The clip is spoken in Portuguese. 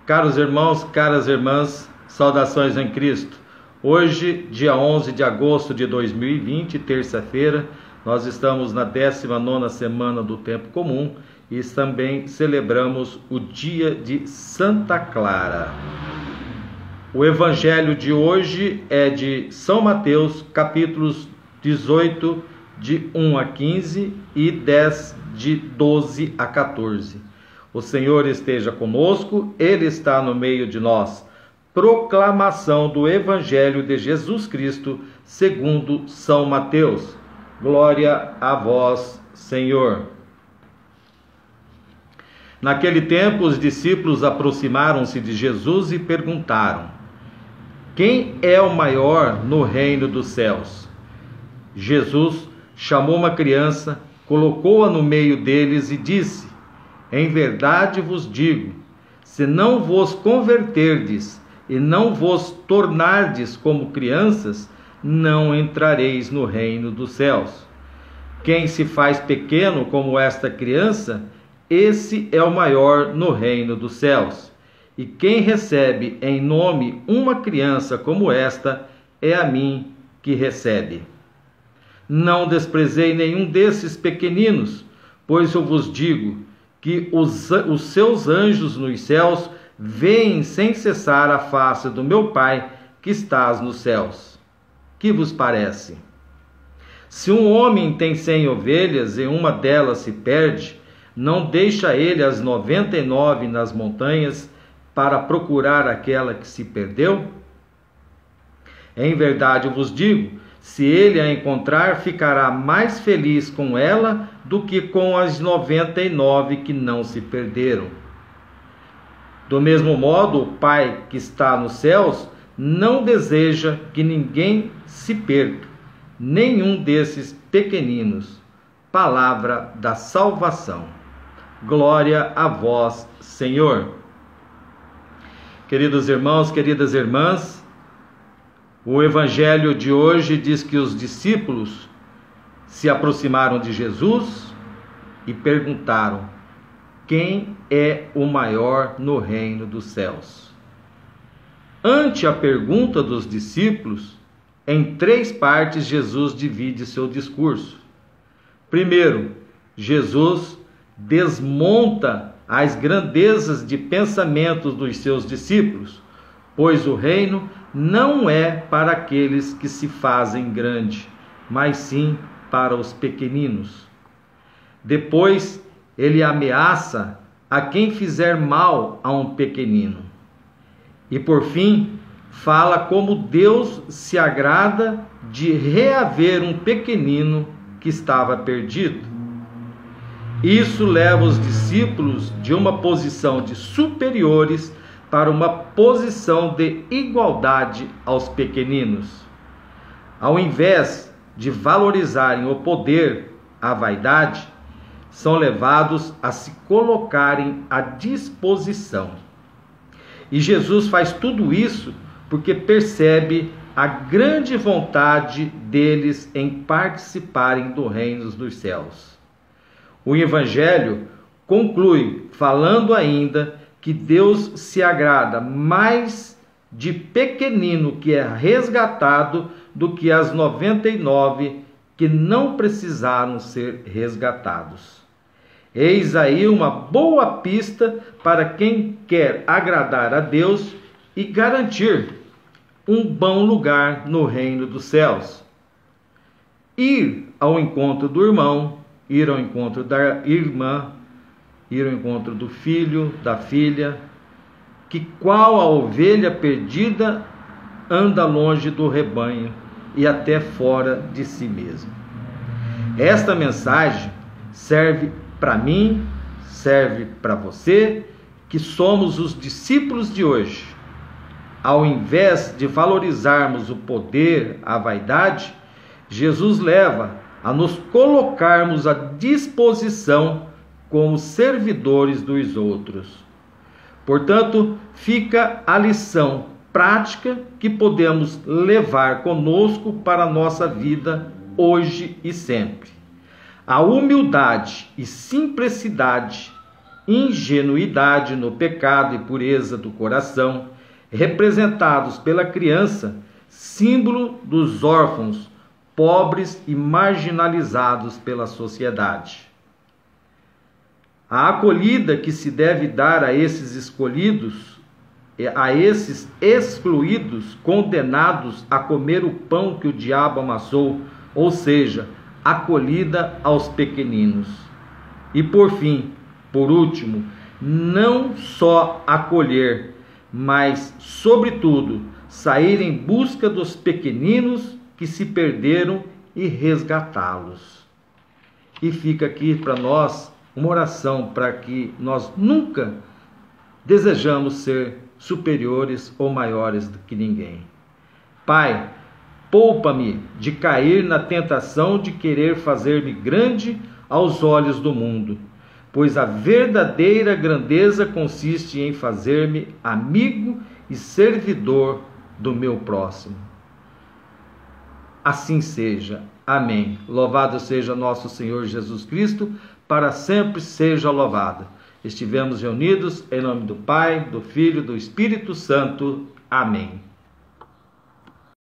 Caros irmãos, caras irmãs, saudações em Cristo. Hoje, dia 11 de agosto de 2020, terça-feira, nós estamos na 19ª semana do Tempo Comum e também celebramos o dia de Santa Clara. O evangelho de hoje é de São Mateus, capítulos 18, de 1 a 15 e 10, de 12 a 14. O Senhor esteja conosco, Ele está no meio de nós. Proclamação do Evangelho de Jesus Cristo, segundo São Mateus. Glória a vós, Senhor. Naquele tempo, os discípulos aproximaram-se de Jesus e perguntaram: quem é o maior no reino dos céus? Jesus chamou uma criança, colocou-a no meio deles e disse: em verdade vos digo, se não vos converterdes e não vos tornardes como crianças, não entrareis no reino dos céus. Quem se faz pequeno como esta criança, esse é o maior no reino dos céus. E quem recebe em nome uma criança como esta, é a mim que recebe. Não desprezei nenhum desses pequeninos, pois eu vos digo que os seus anjos nos céus veem sem cessar a face do meu Pai que estás nos céus. Que vos parece? Se um homem tem 100 ovelhas e uma delas se perde, não deixa ele as 99 nas montanhas para procurar aquela que se perdeu? Em verdade eu vos digo, se ele a encontrar, ficará mais feliz com ela do que com as 99 que não se perderam. Do mesmo modo, o Pai que está nos céus não deseja que ninguém se perca, nenhum desses pequeninos. Palavra da salvação. Glória a vós, Senhor. Queridos irmãos, queridas irmãs, o evangelho de hoje diz que os discípulos se aproximaram de Jesus e perguntaram: quem é o maior no reino dos céus? Ante a pergunta dos discípulos, em 3 partes Jesus divide seu discurso. Primeiro, Jesus desmonta as grandezas de pensamentos dos seus discípulos, pois o reino não é para aqueles que se fazem grande, mas sim para os pequeninos. Depois, ele ameaça a quem fizer mal a um pequenino. E por fim, fala como Deus se agrada de reaver um pequenino que estava perdido. Isso leva os discípulos de uma posição de superiores para uma posição de igualdade aos pequeninos. Ao invés de valorizarem o poder, a vaidade, são levados a se colocarem à disposição. E Jesus faz tudo isso porque percebe a grande vontade deles em participarem do reino dos céus. O Evangelho conclui falando ainda que Deus se agrada mais de pequenino que é resgatado do que as 99 que não precisaram ser resgatados. Eis aí uma boa pista para quem quer agradar a Deus e garantir um bom lugar no reino dos céus. Ir ao encontro do irmão, ir ao encontro da irmã, ir ao encontro do filho, da filha, que qual a ovelha perdida anda longe do rebanho e até fora de si mesmo. Esta mensagem serve para mim, serve para você, que somos os discípulos de hoje. Ao invés de valorizarmos o poder, a vaidade, Jesus leva a nos colocarmos à disposição como servidores dos outros. Portanto, fica a lição prática que podemos levar conosco para a nossa vida hoje e sempre. A humildade e simplicidade ingenuidade no pecado e pureza do coração, representados pela criança, símbolo dos órfãos, pobres e marginalizados pela sociedade. A acolhida que se deve dar a esses escolhidos, a esses excluídos, condenados a comer o pão que o diabo amassou, ou seja, acolhida aos pequeninos. E por fim, por último, não só acolher, mas, sobretudo, sair em busca dos pequeninos que se perderam e resgatá-los. E fica aqui para nós uma oração para que nós nunca desejamos ser superiores ou maiores do que ninguém. Pai, poupa-me de cair na tentação de querer fazer-me grande aos olhos do mundo, pois a verdadeira grandeza consiste em fazer-me amigo e servidor do meu próximo. Assim seja. Amém. Louvado seja nosso Senhor Jesus Cristo, para sempre seja louvado. Estivemos reunidos em nome do Pai, do Filho e do Espírito Santo. Amém.